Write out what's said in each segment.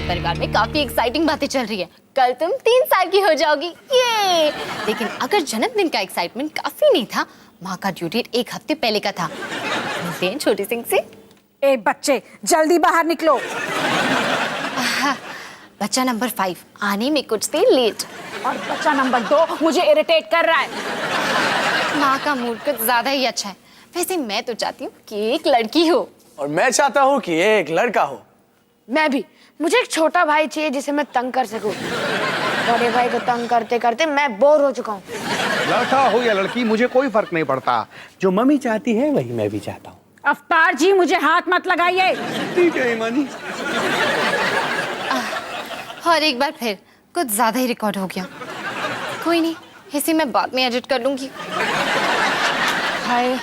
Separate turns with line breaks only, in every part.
परिवार में काफी एक्साइटिंग बातें चल रही है। कल तुम 3 साल की हो जाओगी, ये। लेकिन अगर जन्मदिन का एक्साइटमेंट काफी नहीं था, माँ का ड्यू डेट 1 हफ्ते पहले का था। मिलते हैं छोटी सिंह से।
ए बच्चे, जल्दी बाहर निकलो।
बच्चा नंबर 5 आने में कुछ देर लेट,
और बच्चा नंबर 2 मुझे इरिटेट कर रहा है।
माँ का मूड कुछ ज्यादा ही अच्छा है। वैसे मैं तो चाहती हूँ कि एक लड़की हो।
और मैं चाहता हूँ कि एक लड़का हो।
मैं भी। मुझे एक छोटा भाई चाहिए जिसे मैं तंग कर सकूं। बड़े भाई को तंग करते करते मैं बोर हो चुका हूँ।
लड़का हो या लड़की मुझे कोई फर्क नहीं पड़ता, जो मम्मी चाहती है वही मैं भी चाहता हूँ।
अफ्तार जी, मुझे हाथ मत लगाइए।
ठीक है ईमानी।
और एक बार फिर कुछ ज्यादा ही रिकॉर्ड हो गया। कोई नहीं, इसे मैं बाद में एडिट कर लूंगी।
हाय,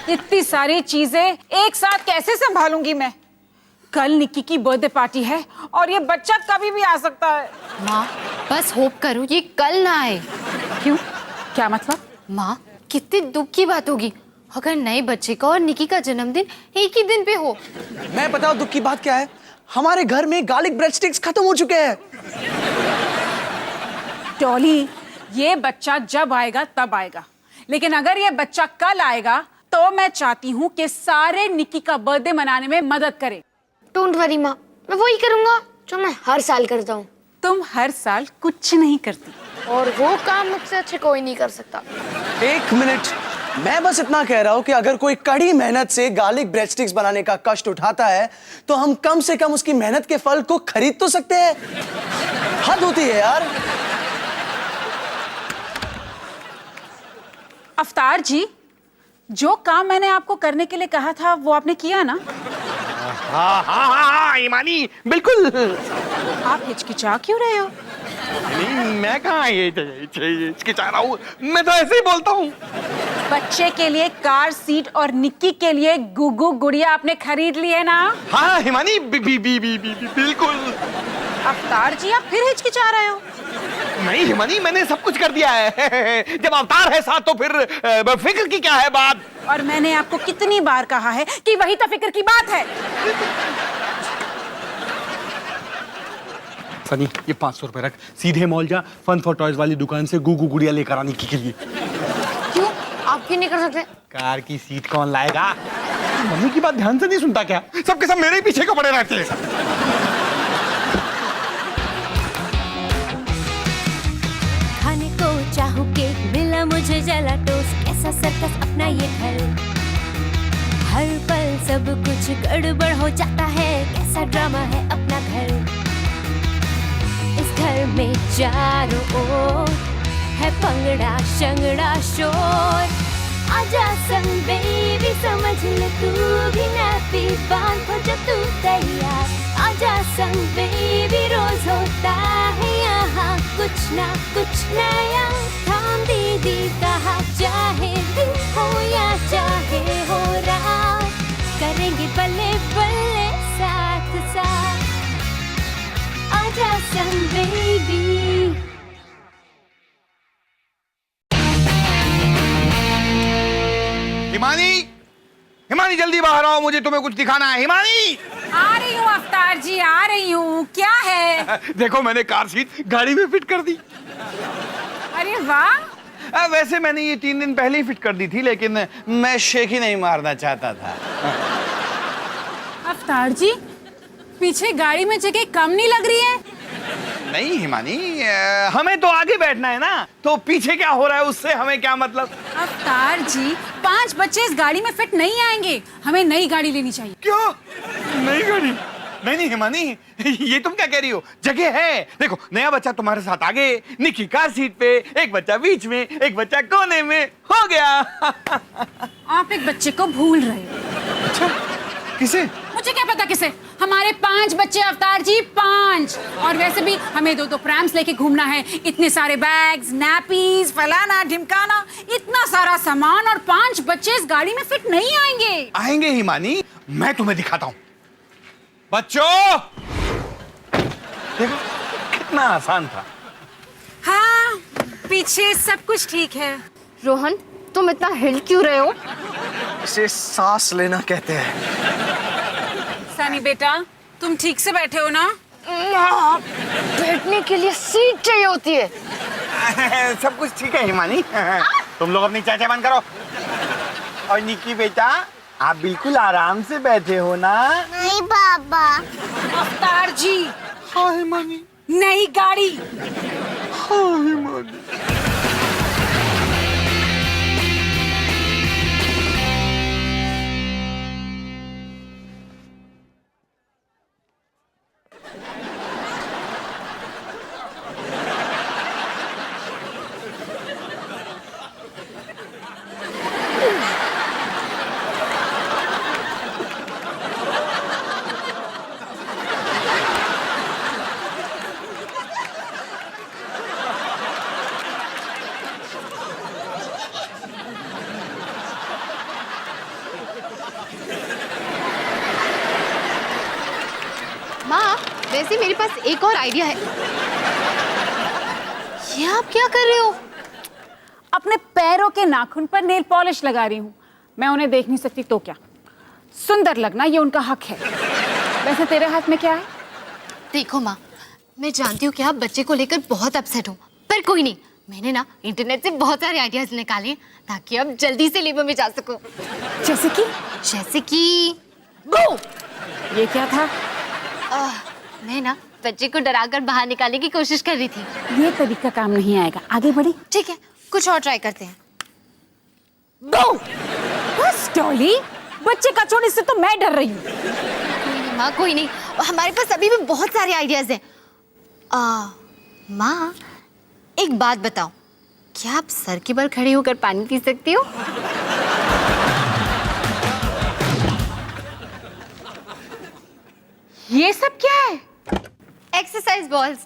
इतनी सारी चीजें एक साथ कैसे संभालूंगी मैं? कल निक्की की बर्थडे पार्टी है और ये बच्चा कभी भी आ सकता है।
माँ बस होप करो ये कल ना आए।
क्यों? क्या मतलब?
माँ कितने दुख की बात होगी अगर नए बच्चे का और निकी का जन्मदिन एक ही दिन पे हो।
मैं बताऊं दुख की बात क्या है? हमारे घर में गार्लिक ब्रेड स्टिक्स खत्म हो चुके हैं।
डॉली, ये बच्चा जब आएगा तब आएगा, लेकिन अगर ये बच्चा कल आएगा तो मैं चाहती हूँ कि सारे निक्की का बर्थडे मनाने में मदद करें।
डोंट वरी माँ, मैं वही करूंगा जो मैं हर साल करता हूँ।
तुम हर साल कुछ नहीं करती,
और वो काम मुझसे अच्छे कोई नहीं कर सकता।
एक मिनट, मैं बस इतना कह रहा हूँ कि अगर कोई कड़ी मेहनत से गार्लिक ब्रेड स्टिक्स बनाने का कष्ट उठाता है तो हम कम से कम उसकी मेहनत के फल को खरीद तो सकते हैं। हद होती है यार।
अफ्तार जी, जो काम मैंने आपको करने के लिए कहा था वो आपने किया ना?
हाँ हाँ हाँ हाँ ईमानी, बिल्कुल।
आप हिचकिचा क्यों रहे हो?
नहीं, मैं कहाँ हिचकिचा रहा हूँ, मैं तो ऐसे ही बोलता हूँ।
बच्चे के लिए कार सीट और निक्की के लिए गुगु गुड़िया आपने खरीद ली है ना?
हाँ हिमानी, बिल्कुल।
अफ्तार जी, आप फिर हिचकिचा रहे हो?
नहीं हिमानी, मैंने सब कुछ कर दिया है। जब अवतार है साथ तो फिर फिक्र की क्या है बात?
और मैंने आपको कितनी बार कहा है कि वही तो फिक्र की बात है।
सनी, ये 500 रुपए रख, सीधे मॉल जा, फन फॉर टॉयज वाली दुकान से गुगु गुड़िया लेकर आने के लिए।
क्यों? आप क्यों नहीं कर सकते?
कार की सीट कौन लाएगा? मम्मी की बात ध्यान से नहीं सुनता क्या? सबके सब मेरे ही पीछे को पड़े रहते हैं।
खाने को चाहूं केक, मिला मुझे जला टोस्ट, कैसा सर्कस अपना ये घर। हर पल सब कुछ गड़बड़ हो जाता है, कैसा ड्रामा है अपना घर। इस घर में चारों ओर है पंगड़ा शंगड़ा शोर। आजा संग बेबी, समझ ले तू भी नैपी बांध हो जा तू तैयार। आजा संग बेबी, रोज होता है यहाँ कुछ ना कुछ नया। थाम दीदी कहा, चाहे दिन हो या चाहे हो रात, करेंगे बल्ले बल्ले साथ साथ। आजा संग बेबी।
हिमानी, हिमानी जल्दी बाहर आओ, मुझे तुम्हें कुछ दिखाना है। हिमानी!
आ रही हूँ अफ्तार जी, आ रही हूँ। क्या है?
देखो, मैंने कार सीट गाड़ी में फिट कर दी।
अरे वाह!
वैसे मैंने ये 3 दिन पहले ही फिट कर दी थी, लेकिन मैं शेक ही नहीं मारना चाहता था।
अफ्तार जी, पीछे गाड़ी में जगह कम नहीं लग रही है?
नहीं हिमानी, हमें तो आगे बैठना है ना, तो पीछे क्या हो रहा है उससे हमें क्या मतलब?
अफ्तार जी, 5 बच्चे इस गाड़ी में फिट नहीं आएंगे, हमें नई गाड़ी लेनी चाहिए।
क्यों नई गाड़ी? नहीं हिमानी, ये तुम क्या कह रही हो? जगह है, देखो नया बच्चा तुम्हारे साथ आगे, निक्की कार सीट पे, एक बच्चा बीच में, एक बच्चा कोने में, हो गया।
आप एक बच्चे को भूल रहे हो।
अच्छा, किसे?
मुझे क्या पता किसे। हमारे 5 बच्चे अवतार जी, 5। और वैसे भी हमें 2-2 प्रैम्स लेके घूमना है, इतने सारे बैग्स, नैपीज, फलाना ढिमकाना, इतना सारा सामान, और 5 बच्चे इस गाड़ी में फिट नहीं आएंगे।
आएंगे हिमानी, मैं तुम्हें दिखाता हूँ। बच्चों, देखो कितना आसान था।
हाँ, पीछे सब कुछ ठीक है।
रोहन, तुम इतना हिल क्यों रहे हो?
इसे सांस लेना कहते हैं।
सनी बेटा, तुम ठीक से बैठे हो ना?
बैठने के लिए सीट चाहिए होती है।
सब कुछ ठीक है हिमानी। तुम लोग अपनी चाचा बंद करो। और निकी बेटा, आप बिल्कुल आराम से बैठे हो ना?
नहीं पापा।
अवतार जी,
हाँ हिमानी।
नई गाड़ी।
हाँ हिमानी।
माँ, वैसे मेरे पास एक और आइडिया है। ये आप क्या कर रहे हो?
अपने पैरों के नाखून पर नेल पॉलिश लगा रही हूँ। मैं उन्हें देख नहीं सकती तो क्या, सुंदर लगना ये उनका हक है। वैसे तेरे हाथ में क्या है?
देखो माँ, मैं जानती हूँ कि आप बच्चे को लेकर बहुत अपसेट हो, पर कोई नहीं, मैंने ना इंटरनेट से बहुत सारे आइडियाज निकाले हैं ताकि आप जल्दी से लेबर में जा सको। जैसे कि गो।
ये क्या था?
मैं ना बच्चे को डराकर बाहर निकालने की कोशिश कर रही थी।
ये तरीका काम नहीं आएगा, आगे बढ़ी।
ठीक है, कुछ और ट्राई करते हैं।
गो। बस डॉली, बच्चे का छोड़ने से तो मैं डर रही हूँ।
कोई नहीं माँ, कोई नहीं, हमारे पास अभी भी बहुत सारे आइडियाज हैं। माँ, एक बात बताओ, क्या आप सर के बल खड़े होकर पानी पी सकती हो?
ये सब क्या है?
Exercise balls.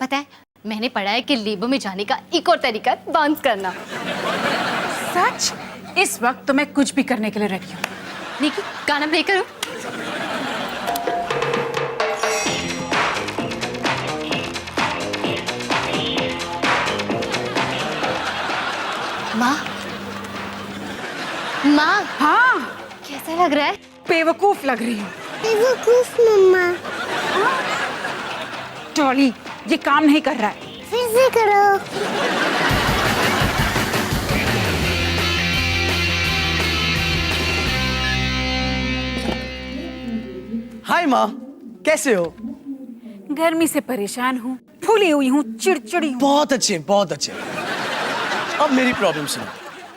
पता है, मैंने पढ़ा है कि लेबर में जाने का एक और तरीका है बाउंस करना।
सच? इस वक्त तो मैं कुछ भी करने के लिए रेडी हूँ।
निकी, गाना प्ले करो। माँ, माँ,
हाँ,
कैसा लग रहा है?
बेवकूफ लग रही हूँ।
बेवकूफ मम्मा।
डॉली, ये काम नहीं कर रहा है।
फिर से करो।
हाय माँ, कैसे हो?
गर्मी से परेशान हूँ, फूली हुई हूँ, चिड़चिड़ी हूँ।
बहुत अच्छे, बहुत अच्छे। अब मेरी प्रॉब्लम सुनो।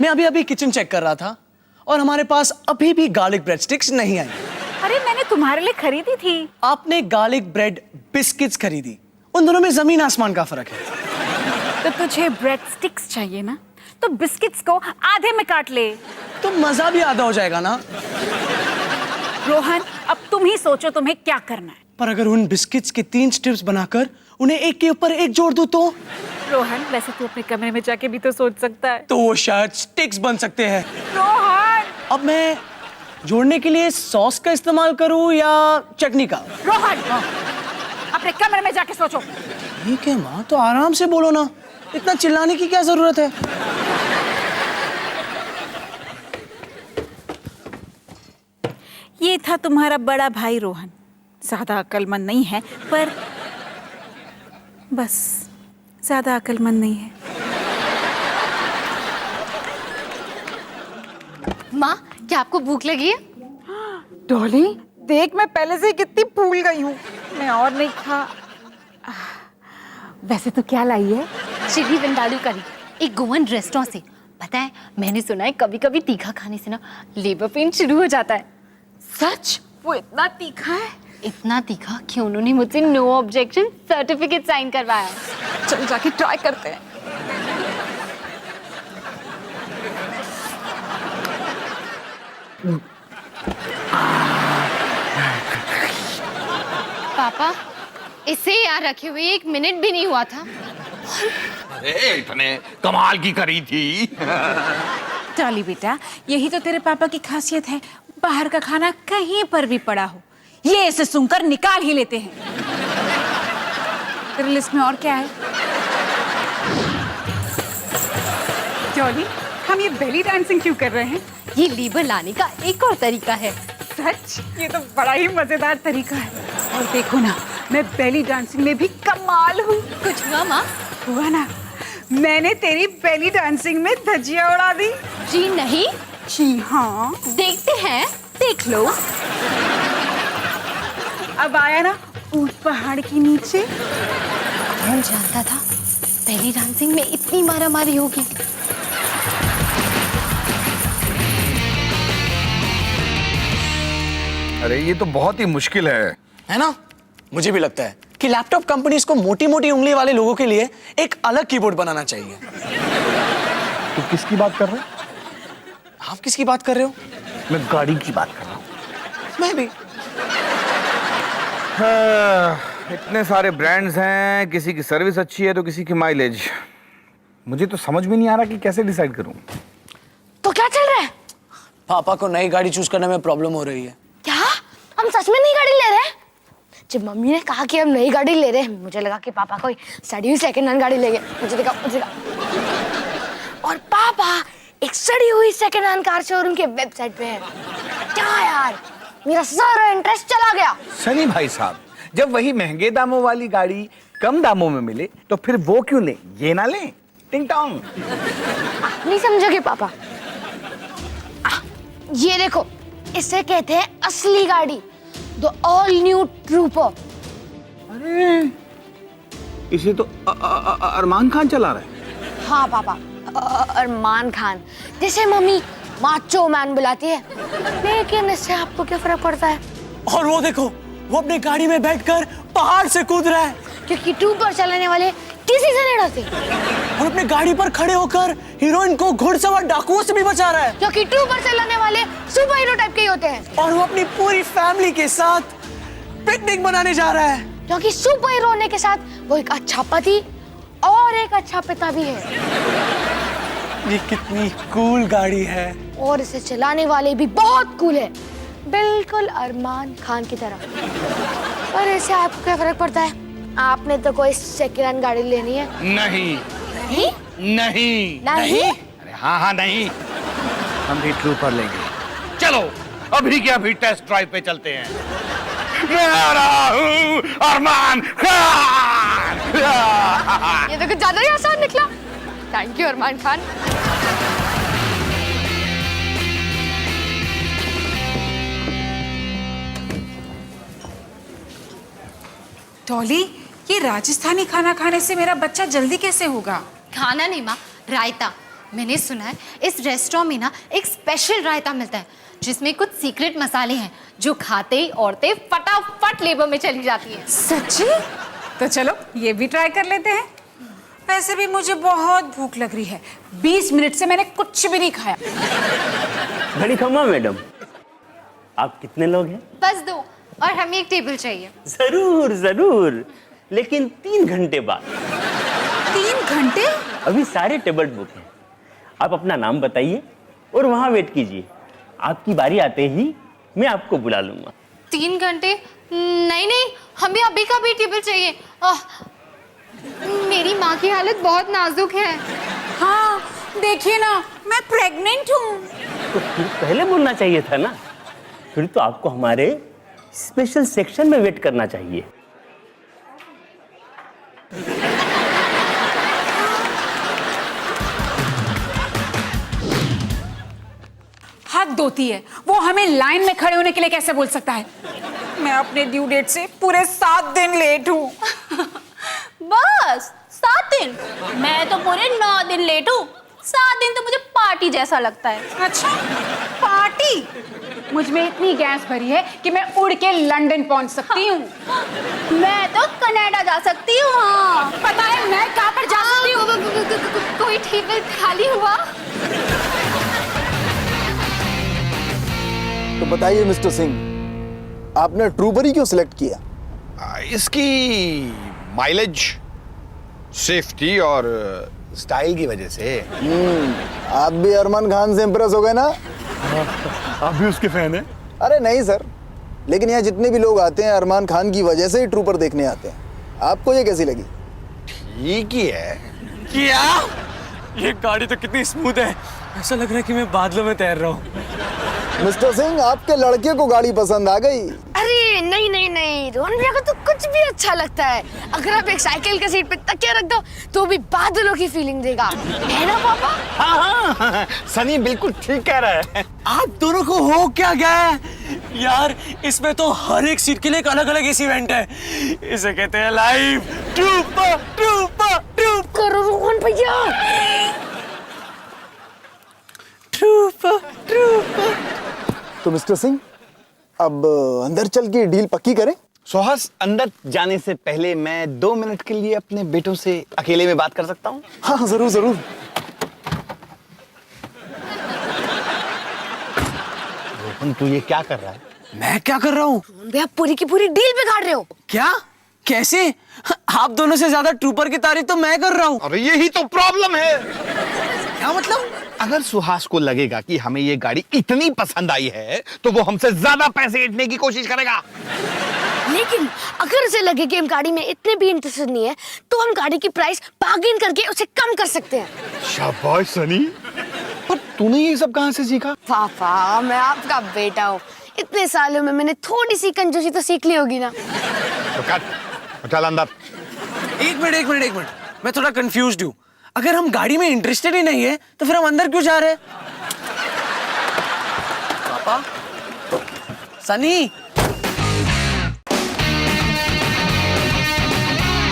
मैं अभी अभी किचन चेक कर रहा था और हमारे पास अभी भी गार्लिक ब्रेड स्टिक्स नहीं आई।
अरे मैंने तुम्हारे लिए खरीदी थी।
आपने गार्लिक ब्रेड बिस्किट्स खरीदी, उन दोनों में जमीन आसमान का फर्क है।
तो तुझे ब्रेड स्टिक्स चाहिए ना, तो बिस्किट्स को आधे में काट ले।
तो मजा भी आधा हो जाएगा ना।
रोहन, अब तुम ही सोचो तुम्हें क्या करना है।
पर अगर उन बिस्किट्स के 3 स्ट्रिप्स बनाकर उन्हें एक के ऊपर एक जोड़ दूं तो?
रोहन, वैसे तू अपने कमरे में जाके भी तो सोच सकता है।
तो वो शायद स्टिक्स बन सकते हैं।
रोहन!
अब मैं जोड़ने के लिए सॉस का इस्तेमाल करूं या चटनी का?
रोहन, अपने कमरे में जाके सोचो।
ठीक है माँ, तो आराम से बोलो ना, इतना चिल्लाने की क्या जरूरत है?
ये था तुम्हारा बड़ा भाई रोहन। ज्यादा अक्लमंद नहीं है, पर बस ज्यादा अक्लमंद नहीं है।
माँ, क्या आपको भूख लगी है?
डॉली, देख मैं पहले से ही कितनी फूल गई हूँ। मैं और नहीं खा। वैसे तो क्या लाई है?
चिली विंदालू करी, एक गोवन रेस्टोरेंट से। पता है, मैंने सुना है कभी कभी तीखा खाने से ना लेबर पेन शुरू हो जाता है।
सच? वो इतना तीखा है?
इतना तीखा कि उन्होंने मुझसे नो ऑब्जेक्शन सर्टिफिकेट साइन करवाया।
चल जाके ट्राई करते हैं।
पापा, इसे यार रखे हुए 1 मिनट भी नहीं हुआ था।
अरे इतने कमाल की करी थी।
डॉली बेटा, यही तो तेरे पापा की खासियत है, बाहर का खाना कहीं पर भी पड़ा हो, ये इसे सुनकर निकाल ही लेते हैं। तेरे लिस्ट में और क्या है? डॉली, हम ये बेली डांसिंग क्यों कर रहे हैं?
ये लीवर लाने का एक और तरीका है।
सच? ये तो बड़ा ही मजेदार तरीका है। और देखो ना, मैं बेली डांसिंग में भी कमाल हूँ।
कुछ हुआ माँ?
हुआ ना, मैंने तेरी बेली डांसिंग में धजिया उड़ा दी।
जी नहीं।
जी हाँ,
देखते हैं, देख लो।
अब आया ना ऊंट पहाड़ के नीचे।
कौन जानता था पहली डांसिंग में इतनी मारामारी होगी।
अरे ये तो बहुत ही मुश्किल है
ना? मुझे भी लगता है कि लैपटॉप कंपनीज को मोटी मोटी उंगली वाले लोगों के लिए एक अलग कीबोर्ड बनाना चाहिए।
तू किसकी बात कर रहा है?
आप किसकी बात कर रहे हो?
मैं गाड़ी की बात कर रहा हूँ।
मैं भी।
इतने सारे ब्रांड्स हैं, किसी की सर्विस अच्छी है तो किसी की माइलेज। मुझे तो समझ में नहीं आ रहा कि कैसे डिसाइड करूं।
तो क्या चल रहा है?
पापा को नई गाड़ी चूज करने में प्रॉब्लम हो रही है।
क्या हम सच में नई गाड़ी ले रहे हैं? जब मम्मी ने कहा कि हम नई गाड़ी ले रहे हैं, मुझे लगा कि पापा कोई सड़ी हुई सेकंड हैंड गाड़ी ले गए। मुझे देखा और पापा एक सड़ी हुई सेकंड हैंड कार शोरूम के वेबसाइट पे है। क्या यार, मेरा सारा इंटरेस्ट चला गया।
सनी भाई साहब, जब वही महंगे दामों वाली गाड़ी कम दामों में मिले तो फिर वो क्यों लें? ये ना लें। टिंग टोंग।
नहीं समझोगे पापा। ये देखो, इसे कहते हैं असली गाड़ी, द ऑल न्यू ट्रूपर।
अरे इसे तो अरमान खान चला रहा है।
हाँ पापा, अरमान खान, जिसे मम्मी माचो मैन बुलाती है। लेकिन इससे आपको क्या फर्क पड़ता है?
और वो देखो, वो अपनी गाड़ी में बैठकर पहाड़ से कूद रहा है।
क्योंकि ट्रूपर चलाने वाले किसी से नहीं डरते।
और अपनी गाड़ी पर खड़े होकर हीरोइन को घुड़सवार डाकुओं से भी बचा रहा है।
क्योंकि ट्रूपर चलाने वाले सुपर हीरो टाइप के ही होते हैं।
और वो अपनी पूरी फैमिली के साथ पिकनिक मनाने जा रहा है।
क्योंकि सुपर हीरो होने के साथ वो एक अच्छा पति और एक अच्छा पिता भी है।
ये कितनी कूल गाड़ी है।
और इसे चलाने वाले भी बहुत कूल है, बिल्कुल अरमान खान की तरह। पर इससे आपको क्या फर्क पड़ता है? आपने तो कोई सेकंड हैंड गाड़ी लेनी है।
नहीं
नहीं
नहीं
नहीं।
अरे हाँ हाँ नहीं, हम भी ट्रूपर लेंगे। चलो अभी के अभी टेस्ट ड्राइव पे चलते हैं। मैं आ रहा हूँ अरमान खान।
ये तो कुछ ज्यादा ही आसान निकला। थैंक यू अरमान खान।
डॉली, ये राजस्थानी खाना खाने से मेरा बच्चा जल्दी कैसे होगा?
खाना नहीं माँ, रायता। मैंने सुना है इस रेस्टोरेंट में ना एक स्पेशल रायता मिलता है जिसमें कुछ सीक्रेट मसाले हैं जो खाते ही औरतें फटाफट लेबर में चली जाती हैं।
सच्ची? तो चलो ये भी ट्राई कर लेते हैं। वैसे भी मुझे बहुत भूख लग रही है। 20 मिनट से मैंने कुछ भी नहीं खाया।
घड़ी खम्मा मैडम, आप कितने लोग हैं?
बस 2 और हमें एक टेबल चाहिए।
जरूर जरूर, लेकिन 3 घंटे बाद।
3 घंटे?
अभी सारे टेबल बुक हैं। आप अपना नाम बताइए और वहां वेट कीजिए। आपकी बारी आते ही मैं आपको बुला लूंगा।
3 घंटे? नहीं नहीं, हमें अभी का भी टेबल चाहिए। मेरी माँ की हालत बहुत नाजुक है।
हाँ देखिए ना, मैं प्रेग्नेंट हूँ।
तो फिर पहले बोलना चाहिए था ना। फिर तो आपको हमारे स्पेशल सेक्शन में वेट करना चाहिए।
हाथ धोती है वो, हमें लाइन में खड़े होने के लिए कैसे बोल सकता है? मैं अपने ड्यू डेट से पूरे 7 दिन लेट हूँ।
बस 7 दिन? मैं तो पूरे 9 दिन लेट हूँ। 7 दिन तो मुझे पार्टी जैसा लगता है।
अच्छा, पार्टी? मुझ में इतनी गैस भरी है कि मैं उड़ के लंदन पहुंच सकती हूँ।
मैं तो कनाडा जा सकती हूँ। हाँ
पता है मैं कहाँ पर जा सकती हूँ?
कोई टेबल खाली हुआ?
तो बताइए मिस्टर सिंह, आपने ट्रूबर ही क्यों सिलेक्ट किया?
इसकी माइलेज, सेफ्टी और स्टाइल की वजह से।
आप भी अरमान खान से इम्प्रेस हो गए ना?
आप भी उसके फैन हैं?
अरे नहीं सर, लेकिन यहाँ जितने भी लोग आते हैं अरमान खान की वजह से ही ट्रूपर देखने आते हैं। आपको ये कैसी लगी?
ठीक ही है।
क्या? ये गाड़ी तो कितनी स्मूथ है, ऐसा लग रहा है कि मैं बादलों में तैर रहा हूँ।
मिस्टर सिंह, आपके लड़के को गाड़ी पसंद आ गई।
अरे नहीं नहीं नहीं, रोहन भैया को तो कुछ भी अच्छा लगता है। अगर आप एक साइकिल के सीट पे तकिया रख दो तो भी बादलों की फीलिंग देगा, है ना पापा?
हाँ, सनी बिल्कुल ठीक कह रहा है।
आप दोनों को हो क्या गया है यार? इसमें तो हर एक सीट के लिए एक अलग अलग एसी वेंट है। इसे कहते हैं लाइफ। ट्रूपर ट्रूपर ट्रूपर
करो रोहन भैया।
Trooper trooper.
तो मिस्टर सिंह, अब अंदर चल के डील पक्की करें।
सुहास, अंदर जाने से पहले मैं 2 मिनट के लिए अपने बेटों से अकेले में बात कर सकता हूँ?
हाँ जरूर जरूर।
रोहन, तू ये क्या कर रहा है?
मैं क्या कर रहा हूँ?
रोहन भैया पूरी की पूरी डील बिगाड़ रहे हो।
क्या? कैसे? आप दोनों से ज्यादा ट्रूपर की तारीफ तो मैं कर रहा हूँ।
अरे यही तो प्रॉब्लम है।
क्या मतलब?
अगर सुहास को लगेगा कि हमें ये गाड़ी इतनी पसंद आई है तो वो हमसे ज्यादा पैसे ऐंठने की कोशिश करेगा।
लेकिन अगर उसे लगे कि हम गाड़ी में इतने भी इंटरेस्टेड नहीं है तो हम गाड़ी की प्राइस बार्गेन करके उसे कम कर सकते हैं।
शाबाश सनी, पर तूने ये सब कहाँ से सीखा?
पापा, मैं आपका बेटा हूँ। इतने सालों में मैंने थोड़ी सी कंजूसी तो सीख ली होगी ना।
तो चल अंदर।
एक मिनट, मैं थोड़ा कंफ्यूज्ड हूँ। अगर हम गाड़ी में इंटरेस्टेड ही नहीं है तो फिर हम अंदर क्यों जा रहे हैं? पापा, सनी।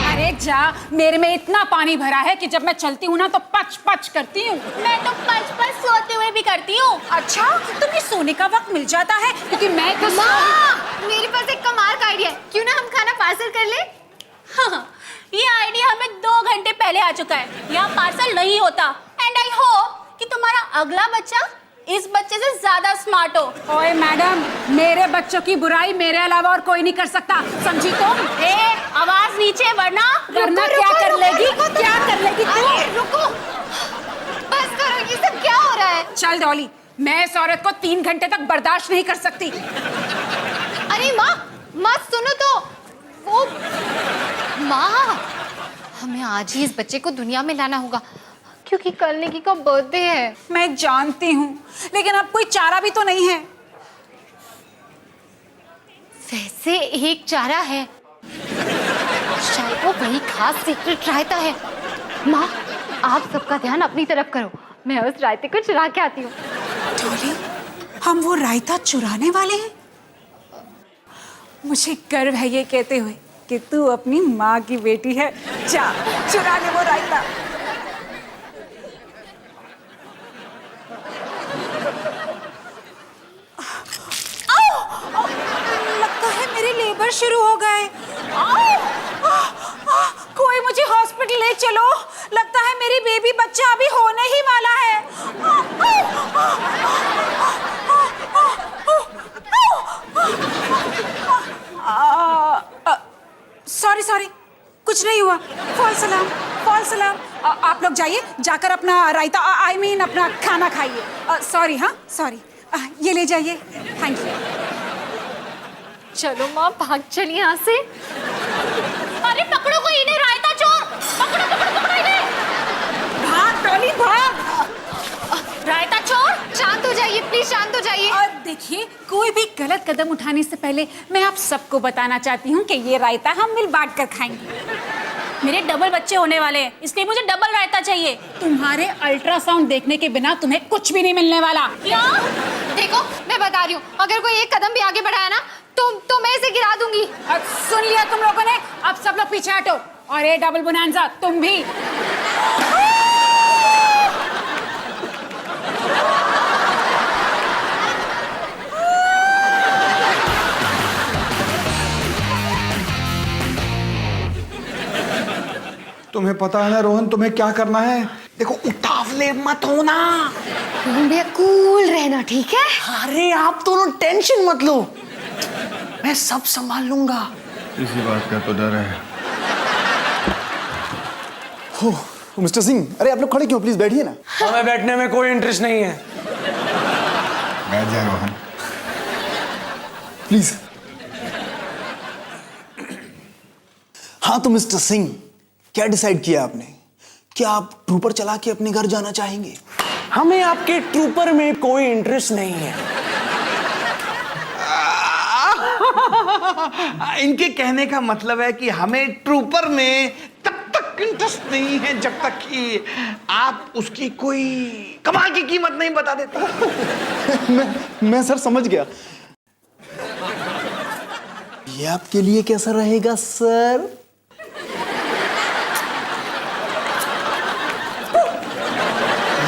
अरे जा, मेरे में इतना पानी भरा है कि जब मैं चलती हूँ ना तो पच पच करती हूँ।
मैं तो पच सोते हुए भी करती हूँ।
अच्छा, तुम्हें सोने का वक्त मिल जाता है क्योंकि मैं तो
मेरे पास एक कमाल का आइडिया है, क्यों ना हम खाना पार्सल कर ले?
हाँ, ये आइडिया हमें 2 घंटे पहले आ चुका है। यहाँ पार्सल नहीं होता। एंड आई होप कि तुम्हारा अगला बच्चा इस बच्चे से ज्यादा स्मार्ट हो।
ओए मैडम, मेरे बच्चों की बुराई मेरे अलावा और कोई नहीं कर सकता, समझी तुम?
ए, आवाज नीचे, वरना
क्या कर लेगी? क्या कर लेगी तू?
रुको, बस करो, ये सब क्या हो रहा है?
चल डॉली, मैं इस औरत को 3 घंटे तक बर्दाश्त नहीं कर सकती।
अरे माँ सुनो तो। वो माँ, हमें आज ही इस बच्चे को दुनिया में लाना होगा क्योंकि कल निकी का बर्थडे है।
मैं जानती हूँ, लेकिन अब कोई चारा भी तो नहीं है।
वैसे एक चारा है, शायद वो वही खास सीक्रेट रायता है। माँ, आप सबका ध्यान अपनी तरफ करो, मैं उस रायते को चुरा के आती हूँ।
डॉली, हम वो रायता चुराने वाले हैं? मुझे गर्व है ये कहते हुए कि तू अपनी माँ की बेटी है। जा, चुरा ले वो रायता। लगता है मेरे लेबर शुरू हो गए। कोई मुझे हॉस्पिटल ले चलो, लगता है मेरी बेबी बच्चा अभी होने ही वाला है। सॉरी, कुछ नहीं हुआ। False alarm. आप लोग जाइए, जाकर अपना रायता अपना खाना खाइए। सॉरी, ये ले जाइए। Thank you.
चलो माँ, भाग चलिए यहाँ से।
अरे पकड़ो कोई इन्हें, रायता चोर, पकड़ो इन्हें।
भाग डॉली, भाग।
रायता चोर,
शांत हो जाइए प्लीज, शांत हो जाइए।
और देखिए, कोई भी गलत कदम उठाने से पहले मैं आप सबको बताना चाहती हूँ कि ये रायता हम मिल बांट कर खाएंगे।
मेरे डबल बच्चे होने वाले हैं, इसलिए मुझे डबल रायता चाहिए।
तुम्हारे अल्ट्रासाउंड देखने के बिना तुम्हें कुछ भी नहीं मिलने वाला।
क्या?
देखो, मैं बता रही हूँ, अगर कोई एक कदम भी आगे बढ़ाया ना तो मैं इसे गिरा दूंगी।
सुन लिया तुम लोगों ने, अब सब लोग पीछे हटो। और ये डबल बोनांजा, तुम भी।
तुम्हें पता है ना रोहन, तुम्हें क्या करना है? देखो, उतावले मत होना।
रोहन भैया कूल रहना, ठीक है?
अरे आप दोनों टेंशन मत लो, मैं सब संभाल लूंगा।
इसी बात का तो डर है।
हो मिस्टर सिंह, अरे आप लोग खड़े क्यों? प्लीज बैठिए ना।
हमें बैठने में कोई इंटरेस्ट नहीं है।
बैठ जा रोहन।
प्लीज। हाँ तो मिस्टर सिंह, क्या डिसाइड किया आपने? क्या आप ट्रूपर चला के अपने घर जाना चाहेंगे?
हमें आपके ट्रूपर में कोई इंटरेस्ट नहीं है।
इनके कहने का मतलब है कि हमें ट्रूपर में तब तक इंटरेस्ट नहीं है जब तक कि आप उसकी कोई कमाल की कीमत नहीं बता देते।
मैं सर समझ गया। ये आपके लिए कैसा रहेगा सर?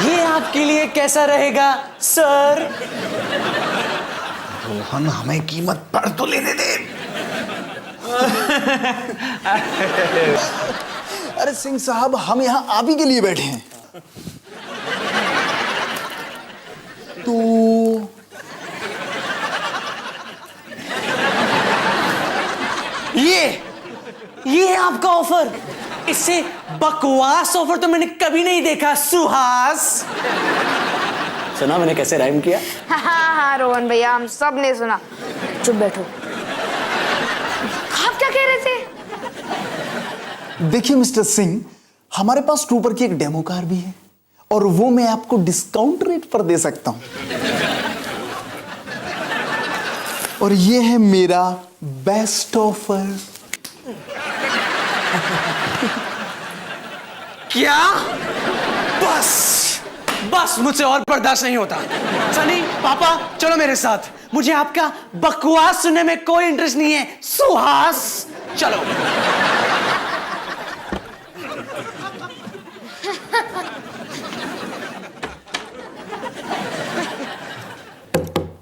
ये आपके लिए कैसा रहेगा सर?
रोहन, हमें कीमत पढ़ तो लेने दे।
अरे सिंह साहब, हम यहाँ आप ही के लिए बैठे हैं। तो
ये है आपका ऑफर। इससे बकवास ऑफर तो मैंने कभी नहीं देखा सुहास। सुना मैंने कैसे राइम किया?
हाँ रोहन भैया, हम सब ने सुना। चुप बैठो। आप क्या कह रहे थे?
देखिए मिस्टर सिंह, हमारे पास ट्रूपर की एक डेमो कार भी है और वो मैं आपको डिस्काउंट रेट पर दे सकता हूं। और ये है मेरा बेस्ट ऑफर।
क्या? बस मुझसे और बर्दाश्त नहीं होता। सनी, पापा, चलो मेरे साथ। मुझे आपका बकवास सुनने में कोई इंटरेस्ट नहीं है सुहास। चलो।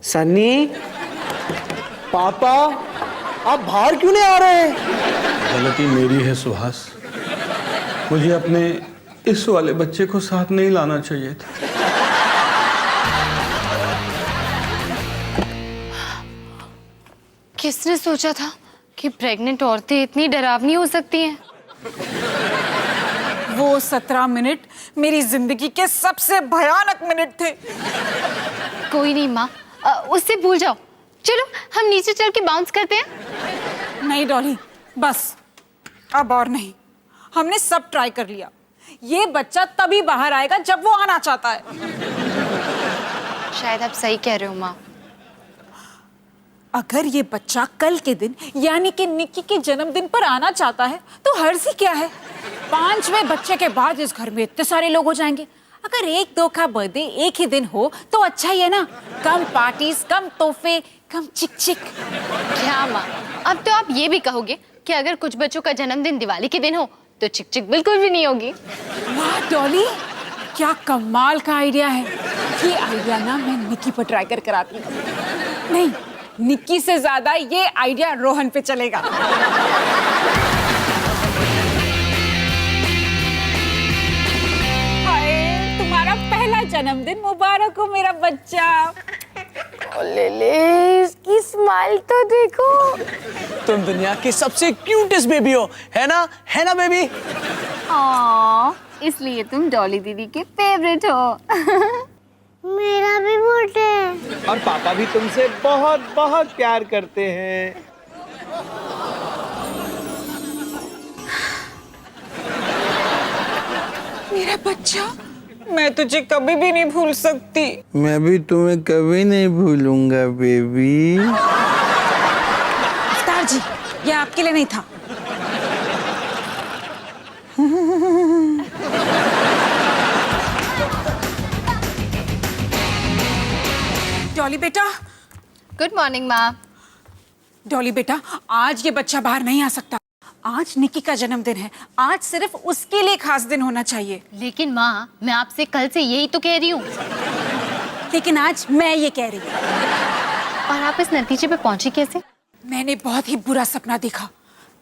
सनी, पापा, आप बाहर क्यों नहीं आ रहे?
गलती मेरी है सुहास, मुझे अपने इस वाले बच्चे को साथ नहीं लाना चाहिए था।
किसने सोचा था कि प्रेग्नेंट औरतें इतनी डरावनी हो सकती हैं?
वो 17 मिनट मेरी जिंदगी के सबसे भयानक मिनट थे।
कोई नहीं माँ, उससे भूल जाओ। चलो हम नीचे चल के बाउंस करते हैं।
नहीं डॉली, बस अब और नहीं। हमने सब ट्राई कर लिया। ये बच्चा तभी बाहर आएगा जब वो आना चाहता है।
शायद आप सही कह रहे हो माँ।
अगर ये बच्चा कल के दिन यानी कि निक्की के जन्मदिन पर आना चाहता है तो हर्ज ही क्या है? 5वें बच्चे के बाद इस घर में इतने सारे लोग हो जाएंगे। अगर 1-2 का बर्थडे एक ही दिन हो तो अच्छा ही है ना। कम पार्टीज, कम तोहफे, कम चिक चिक।
क्या माँ, अब तो आप ये भी कहोगे कि अगर कुछ बच्चों का जन्मदिन दिवाली के दिन हो तो चिक चिक बिल्कुल भी नहीं होगी।
वाह डॉली, क्या कमाल का आइडिया है। ये आइडिया ना मैं निक्की पर ट्राई कर कराती हूँ। नहीं, निक्की से ज्यादा ये आइडिया रोहन पे चलेगा। हाय, तुम्हारा पहला जन्मदिन मुबारक हो मेरा बच्चा।
ले, इसकी स्माइल तो देखो।
तुम दुनिया की सबसे क्यूटेस्ट बेबी हो, है ना? है ना बेबी?
इसलिए तुम डॉली दीदी के फेवरेट हो।
मेरा भी बर्थडे है।
और पापा भी तुमसे बहुत बहुत प्यार करते हैं।
मेरा बच्चा, मैं तुझे कभी भी नहीं भूल सकती।
मैं भी तुम्हें कभी नहीं भूलूंगा बेबी।
अवतार जी, ये आपके लिए नहीं था। डॉली बेटा।
गुड मॉर्निंग माँ।
डॉली बेटा, आज ये बच्चा बाहर नहीं आ सकता। आज निक्की का जन्मदिन है। आज सिर्फ उसके लिए खास दिन होना चाहिए।
लेकिन माँ, मैं आपसे कल से यही तो कह रही हूँ।
लेकिन आज मैं ये कह रही हूँ।
और आप इस नतीजे पे पहुंची कैसे?
मैंने बहुत ही बुरा सपना देखा।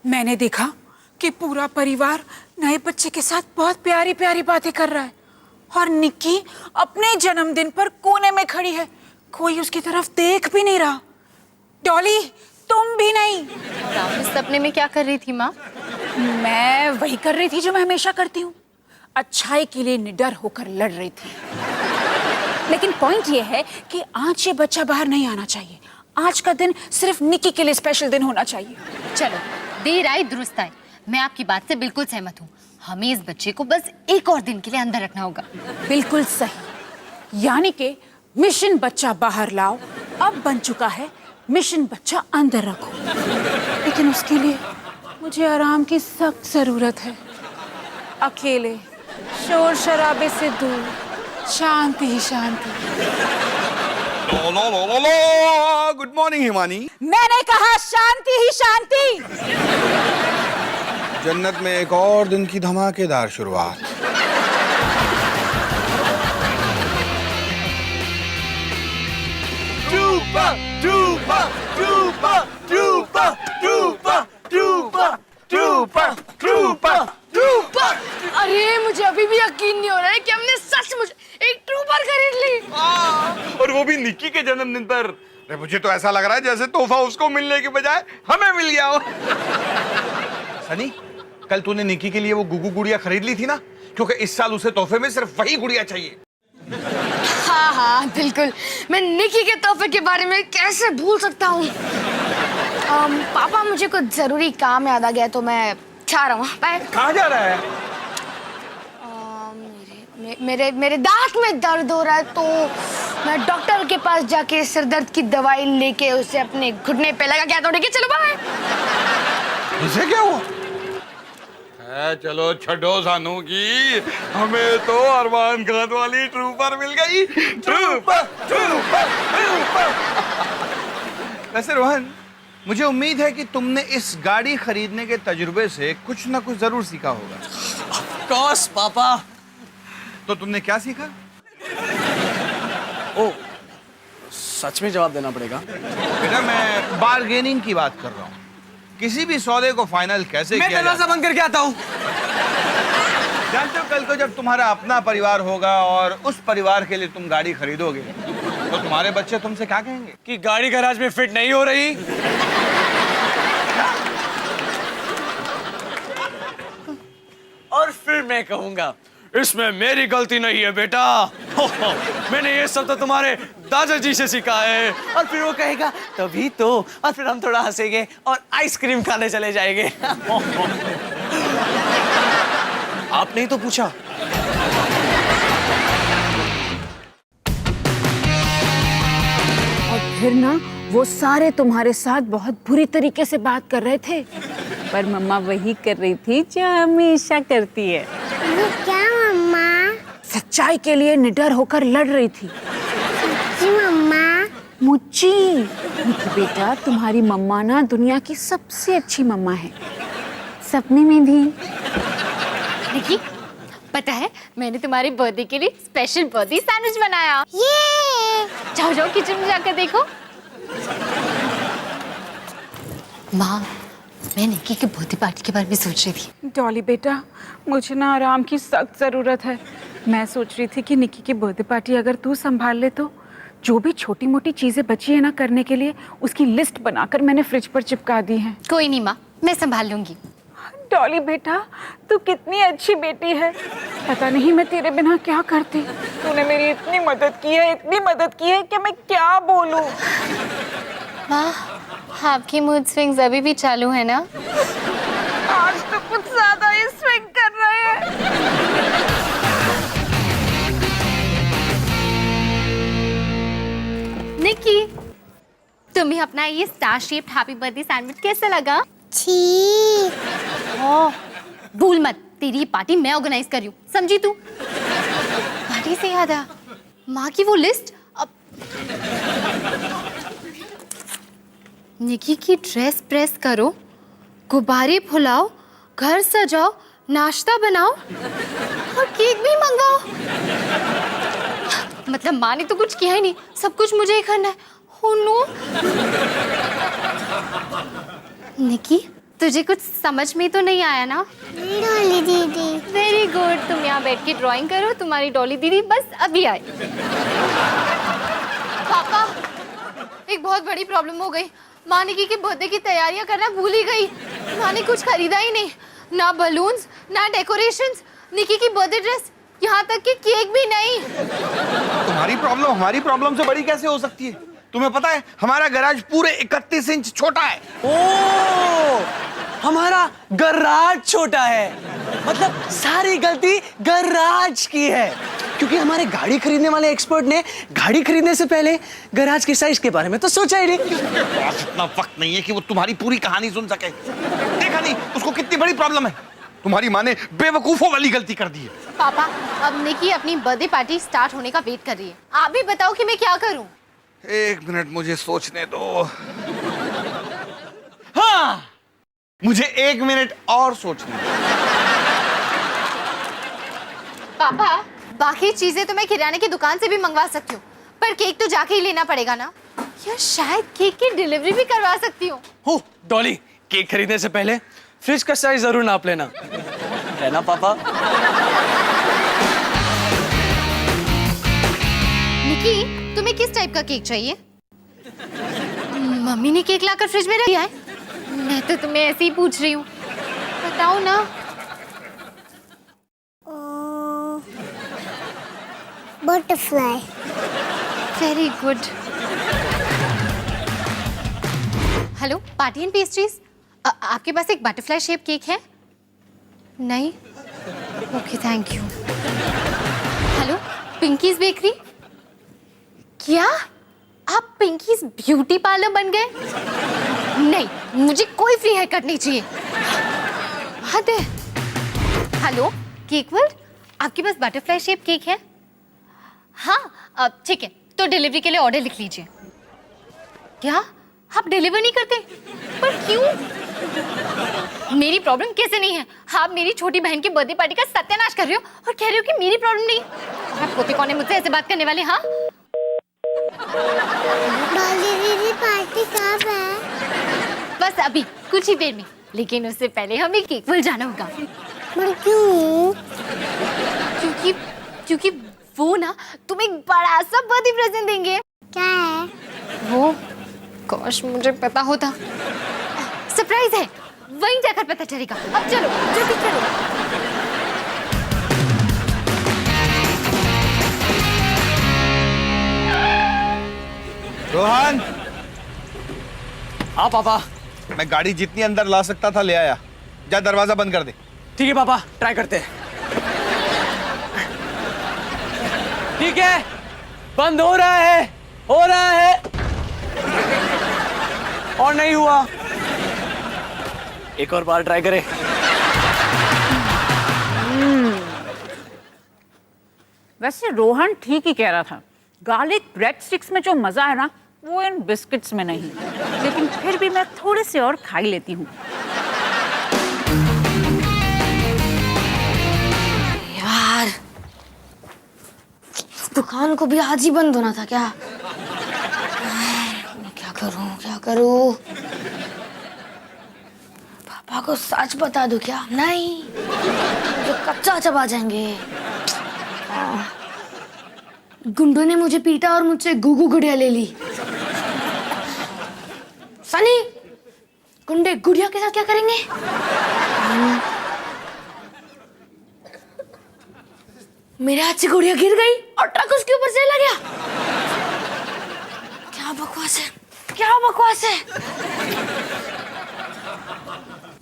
मैंने देखा कि पूरा परिवार नए बच्चे के साथ बहुत प्यारी प्यारी बातें कर रहा है और निक्की अपने जन्मदिन पर कोने में खड़ी है। कोई उसकी तरफ देख भी नहीं रहा। डॉली, तुम भी नहीं।
और आप इस सपने में क्या कर रही थी माँ?
मैं वही कर रही थी जो मैं हमेशा करती हूँ। अच्छाई के लिए निडर होकर लड़ रही थी। लेकिन पॉइंट ये है कि आज ये बच्चा बाहर नहीं आना चाहिए। आज का दिन सिर्फ निक्की के लिए स्पेशल दिन होना चाहिए।
चलो, देर आई दुरुस्त आई। मैं आपकी बात से बिल्कुल सहमत हूँ। हमें इस बच्चे को बस एक और दिन के लिए अंदर रखना होगा।
बिल्कुल सही। यानी कि मिशन बच्चा बाहर लाओ अब बन चुका है मिशन बच्चा अंदर रखो। लेकिन उसके लिए मुझे आराम की सख्त जरूरत है। अकेले, शोर शराबे से दूर, शांति ही शांति।
Good morning Himani.
मैंने कहा शांति ही शांति।
जन्नत में एक और दिन की धमाकेदार शुरुआत।
Trooper trooper trooper trooper trooper trooper trooper trooper trooper.
अरे मुझे अभी भी यकीन नहीं हो रहा है कि हमने सचमुच एक ट्रूपर खरीद ली।
और वो भी निक्की के जन्मदिन पर। अरे मुझे तो ऐसा लग रहा है जैसे तोहफा उसको मिलने के बजाय हमें मिल गया हो। सनी, कल तूने निक्की के लिए वो गुगु गुड़िया खरीद ली थी ना, क्योंकि इस साल उसे तोहफे में सिर्फ वही गुड़िया चाहिए।
हाँ हाँ बिल्कुल, मैं निकी के तोहफे के बारे में कैसे भूल सकता हूँ। पापा मुझे कुछ जरूरी काम याद आ गया तो मैं जा रहा हूँ। बाय।
कहाँ जा रहा है?
मेरे दांत में दर्द हो रहा है तो मैं डॉक्टर के पास जाके सिर दर्द की दवाई लेके उसे अपने घुटने पे लगा के दौड़ेगी। चलो बाय।
इसे क्या हुआ? चलो छड़ो सानू की, हमें तो अरमान खान वाली ट्रूपर मिल गई। Trooper trooper trooper. वैसे रोहन, मुझे उम्मीद है कि तुमने इस गाड़ी खरीदने के तजुर्बे से कुछ ना कुछ जरूर सीखा होगा।
ऑफ कोर्स पापा।
तो तुमने क्या सीखा?
ओ, सच में जवाब देना पड़ेगा?
बेटा मैं बार्गेनिंग की बात कर रहा हूँ। किसी भी सौदे को फाइनल कैसे
मैं
किया
दरवाजा बंद करके आता हूँ।
जानते हो, कल को जब तुम्हारा अपना परिवार होगा और उस परिवार के लिए तुम गाड़ी खरीदोगे तो तुम्हारे बच्चे तुमसे क्या कहेंगे?
कि गाड़ी गैराज में फिट नहीं हो रही। और फिर मैं कहूंगा इसमें मेरी गलती नहीं है बेटा। मैंने ये सब तो तुम्हारे दादाजी से सीखा है। और फिर वो कहेगा तभी तो, और फिर हम थोड़ा हंसेंगे और आइसक्रीम खाने चले जाएंगे। आपने ही तो पूछा।
और फिर ना वो सारे तुम्हारे साथ बहुत बुरी तरीके से बात कर रहे थे, पर मम्मा वही कर रही थी जो हमेशा करती है।
वो क्या मम्मा?
सच्चाई के लिए निडर होकर लड़ रही थी।
जी मम्मा।
मुच्ची, बेटा तुम्हारी मम्मा ना दुनिया की सबसे अच्छी मम्मा है, सपने में भी।
निकी, पता है मैंने तुम्हारे बर्थडे के लिए स्पेशल बर्थडे सैंडविच बनाया।
ये
जाओ जाओ किचन में जाकर देखो। माँ, मैं निकी की बर्थडे पार्टी के बारे में सोच रही थी।
डॉली बेटा, मुझे ना आराम की सख्त ज़रूरत है। मैं सोच रही थी कि निकी की बर्थडे पार्टी अगर तू संभाल ले तो जो भी छोटी मोटी चीज़ें बची है ना करने के लिए, उसकी लिस्ट बनाकर मैंने फ्रिज पर चिपका दी है।
कोई नहीं माँ, मैं संभाल लूंगी।
डॉली बेटा, तू कितनी अच्छी बेटी है। पता नहीं मैं तेरे बिना क्या करती। तूने मेरी इतनी मदद की है, इतनी मदद की है कि मैं क्या बोलूं।
माँ, आपकी मूड स्विंग्स अभी भी चालू है ना?
आज तो कुछ ज्यादा ही स्विंग कर रहे हैं।
निकी, तुम्हें अपना ये star shaped happy birthday sandwich कैसा लगा?
ठीक।
ओह, भूल मत, तेरी पार्टी मैं ऑर्गेनाइज कर रही हूँ, समझी तू? पार्टी से याद आया, माँ की वो लिस्ट अब निकी की ड्रेस प्रेस करो, गुब्बारे फुलाओ, घर सजाओ, नाश्ता बनाओ और केक भी मंगाओ। मतलब माँ ने तो कुछ किया ही नहीं, सब कुछ मुझे ही करना है। Oh no! निकी, तुझे कुछ समझ में तो नहीं आया ना?
डॉली दीदी।
वेरी गुड, तुम यहाँ बैठ के ड्राइंग करो, तुम्हारी डॉली दीदी बस अभी आए। पापा, एक बहुत बड़ी प्रॉब्लम हो गई। माँ निकी के बर्थडे की तैयारियां करना भूल ही गई। माँ ने कुछ खरीदा ही नहीं, ना बलून्स, ना डेकोरेशंस, निकी की बर्थडे ड्रेस, यहाँ तक कि केक भी नहीं।
तुम्हारी प्रॉब्लम हमारी प्रॉब्लम से बड़ी कैसे हो सकती है? तुम्हें पता है हमारा गैराज पूरे 31 इंच छोटा है।
ओ, हमारा गराज छोटा है, मतलब सारी गलती गराज की है, क्योंकि हमारे गाड़ी खरीदने वाले एक्सपर्ट ने गाड़ी खरीदने से पहले गराज के साइज के बारे में तो सोचा ही नहीं।
बॉस, इतना वक्त नहीं है कि वो तुम्हारी पूरी कहानी सुन सके। देखा नहीं उसको कितनी बड़ी प्रॉब्लम है। तुम्हारी माँ ने बेवकूफों वाली गलती कर दी है।
पापा, अब निकी अपनी बर्थडे पार्टी स्टार्ट होने का वेट कर रही है। आप भी बताओ कि मैं क्या करूं?
एक मिनट मुझे सोचने दो। हाँ, मुझे 1 मिनट और सोचने दो।
पापा, बाकी चीजें तो मैं किराने की दुकान से भी मंगवा सकती हूँ, पर केक तो जाके ही लेना पड़ेगा ना। या शायद केक की डिलीवरी भी करवा सकती हूँ।
हो डॉली, केक खरीदने से पहले फ्रिज का साइज जरूर नाप लेना, है ना पापा?
निकी, तुम्हें किस टाइप का केक चाहिए? मम्मी ने केक लाकर फ्रिज में रख दिया है। मैं तो तुम्हें ऐसे ही पूछ रही हूँ, बताओ ना।
Butterfly.
Very good. Hello, party and pastries. आपके पास एक बटरफ्लाई शेप केक है? नहीं? Okay, thank you. Hello, pinkies bakery. क्या आप पिंकीज ब्यूटी पार्लर बन गए? नहीं, मुझे कोई फ्री हेयर कट नहीं चाहिए। हद है। हेलो, केक वर्ल्ड, आपके पास बटरफ्लाई शेप केक है? हाँ, ठीक है, तो डिलीवरी के लिए ऑर्डर लिख लीजिए। क्या आप डिलीवर नहीं करते? पर क्यों? मेरी प्रॉब्लम कैसे नहीं है? आप मेरी छोटी बहन की बर्थडे पार्टी का सत्यानाश कर रहे हो और कह रहे हो कि मेरी प्रॉब्लम नहीं। आप पोते कौन है मुझसे ऐसे बात करने वाले? हाँ,
पार्टी कब है?
बस अभी कुछ ही देर में, लेकिन उससे पहले हमें केक वर्ल्ड जाना होगा।
पर क्यों?
क्योंकि वो ना तुम्हें एक बड़ा सा बर्थडे प्रेजेंट देंगे।
क्या है?
वो काश मुझे पता होता। सरप्राइज है, वहीं जाकर पता चलेगा। अब चलो, जल्दी चलो।
रोहन,
हाँ पापा।
मैं गाड़ी जितनी अंदर ला सकता था ले आया। जा दरवाजा बंद कर दे।
ठीक है पापा, ट्राई करते हैं। ठीक है, बंद हो रहा है, हो रहा है, और नहीं हुआ। एक और बार ट्राई करें।
वैसे रोहन ठीक ही कह रहा था, गार्लिक ब्रेड स्टिक्स में जो मजा है ना, वो इन बिस्किट्स में नहीं। लेकिन फिर भी मैं थोड़े से और खा ही लेती हूँ।
यार, दुकान को भी आज ही बंद होना था क्या? मैं क्या करूं? पापा को सच बता दूं क्या? नहीं, मुझे कच्चा चबा जाएंगे। गुंडों ने मुझे पीटा और मुझसे गुगू गुड़िया ले ली। सनी, गुंडे गुड़िया के साथ क्या करेंगे? मेरे हाथ से गुड़िया गिर गई और ट्रक उसके ऊपर से लग गया। क्या बकवास है, क्या बकवास है।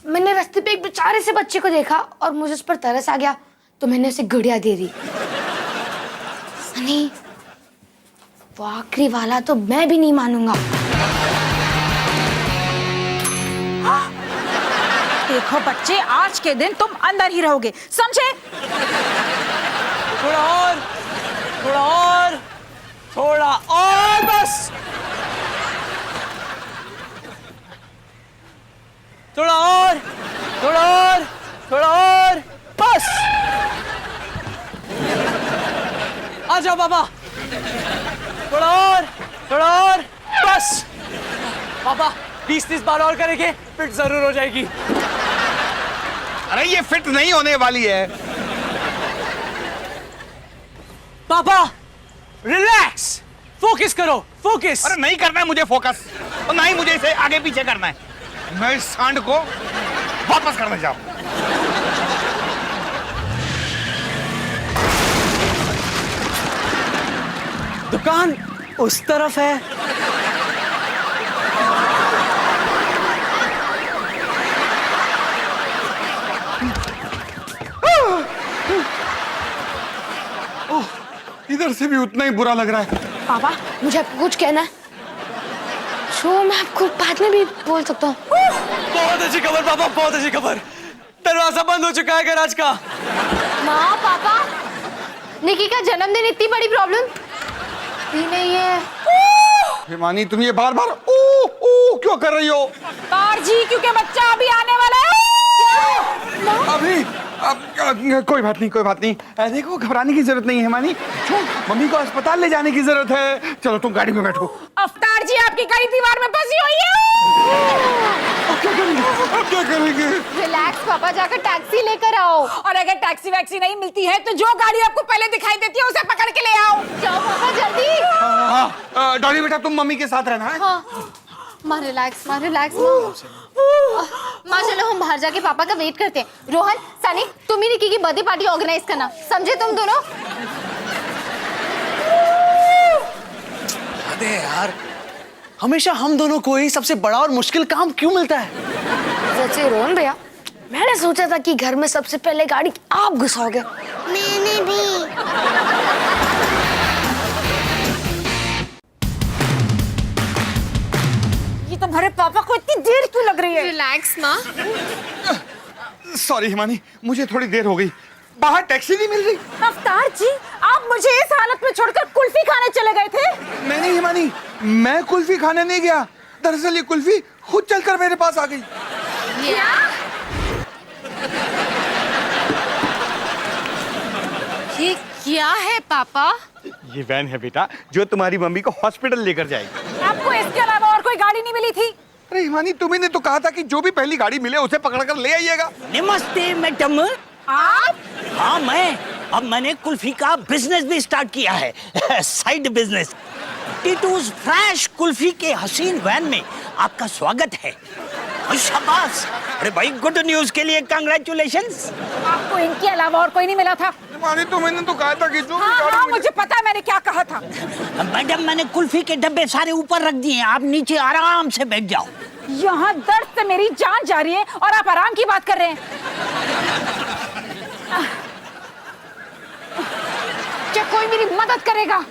मैंने रास्ते पे एक बेचारे से बच्चे को देखा और मुझे उस पर तरस आ गया, तो मैंने उसे गुड़िया दे दी। सनी, वो आखिरी वाला तो मैं भी नहीं मानूंगा।
देखो बच्चे, आज के दिन तुम अंदर ही रहोगे, समझे?
थोड़ा और, थोड़ा और, थोड़ा और, बस थोड़ा और, थोड़ा और, थोड़ा और, बस। आ जाओ पापा, थोड़ा और, बस। पापा 20-30 बार और करेंगे, फिट जरूर हो जाएगी।
अरे ये फिट नहीं होने वाली है।
पापा रिलैक्स, फोकस करो, फोकस।
अरे नहीं करना है मुझे फोकस, और ना ही मुझे इसे आगे पीछे करना है। मैं इस सांड को वापस करना चाहूँ।
दुकान उस तरफ है।
अंदर से भी उतना ही बुरा लग रहा है।
पापा मुझे आपको कुछ कहना है जो मैं आपको बाद में भी बोल सकता हूँ।
बहुत अच्छी खबर पापा, बहुत अच्छी खबर। दरवाजा बंद हो चुका है गैराज का।
माँ पापा, निकी का जन्मदिन इतनी बड़ी प्रॉब्लम भी नहीं है।
हिमानी तुम ये बार बार ओ ओ क्यों कर रही हो?
अवतार जी क्योंकि बच्चा अभी आने वाला है।
अभी अब कोई बात नहीं, कोई बात नहीं। देखो घबराने की जरूरत नहीं है हिमानी। क्यों? मम्मी को अस्पताल ले जाने की जरूरत है। चलो तुम गाड़ी में बैठो।
अवतार जी आपकी गाड़ी दीवार में फंसी हुई है।
अब क्या करेंगे? अब क्या करेंगे?
रिलैक्स पापा, जाकर टैक्सी लेकर आओ।
और अगर टैक्सी वैक्सी नहीं मिलती है तो जो गाड़ी आपको पहले दिखाई देती है उसे पकड़ के ले आओ।
जाओ पापा जल्दी।
हाँ, डॉली बेटा तुम मम्मी के साथ रहना है।
हाँ माँ रिलैक्स, माँ रिलैक्स माँ। चलो हम बाहर जाके पापा का वेट करते हैं। रोहन, सनी, तुम ही निकी की बर्थडे पार्टी ऑर्गेनाइज करना, समझे तुम दोनों?
अरे यार, हमेशा हम दोनों को ही सबसे बड़ा और मुश्किल काम क्यों मिलता है?
सच्ची रोहन भैया, मैंने सोचा था कि घर में सबसे पहले गाड़ी आप घुसाओगे।
मैंने भी।
ये तुम्हारे पापा को इतनी देर क्यों लग रही है?
रिलैक्स माँ।
सॉरी हिमानी, मुझे थोड़ी देर हो गई। बाहर टैक्सी नहीं मिल रही।
अवतार जी आप मुझे इस हालत में छोड़कर कुल्फी खाने चले गए थे।
नहीं हिमानी, मैं कुल्फी खाने नहीं गया। दरअसल ये कुल्फी खुद चलकर मेरे पास आ गई।
ये क्या है पापा?
ये वैन है बेटा जो तुम्हारी मम्मी को हॉस्पिटल लेकर जाएगी।
आपको इसके अलावा और कोई गाड़ी नहीं मिली थी?
अरे हिमानी, तुम्ही ने तो कहा था कि जो भी पहली गाड़ी मिले उसे पकड़कर ले आइएगा।
नमस्ते मैडम।
आप?
हाँ मैं, अब मैंने कुल्फी का बिजनेस भी स्टार्ट किया है। Side business. टीटूज फ्रेश कुल्फी के हसीन वैन में आपका स्वागत है। शाबाश। अरे भाई, गुड न्यूज के लिए कांग्रेचुलेशंस।
आपको इनके अलावा और कोई नहीं मिला था?
हिमानी तो मैंने तो कहा था कि जो
हाँ, मुझे पता है मैंने क्या कहा था।
मैडम मैंने कुल्फी के डब्बे सारे ऊपर रख दिए हैं, आप नीचे आराम से बैठ जाओ।
यहाँ दर्द से मेरी जान जा रही है और आप आराम की बात कर रहे हैं। क्या कोई मेरी मदद करेगा?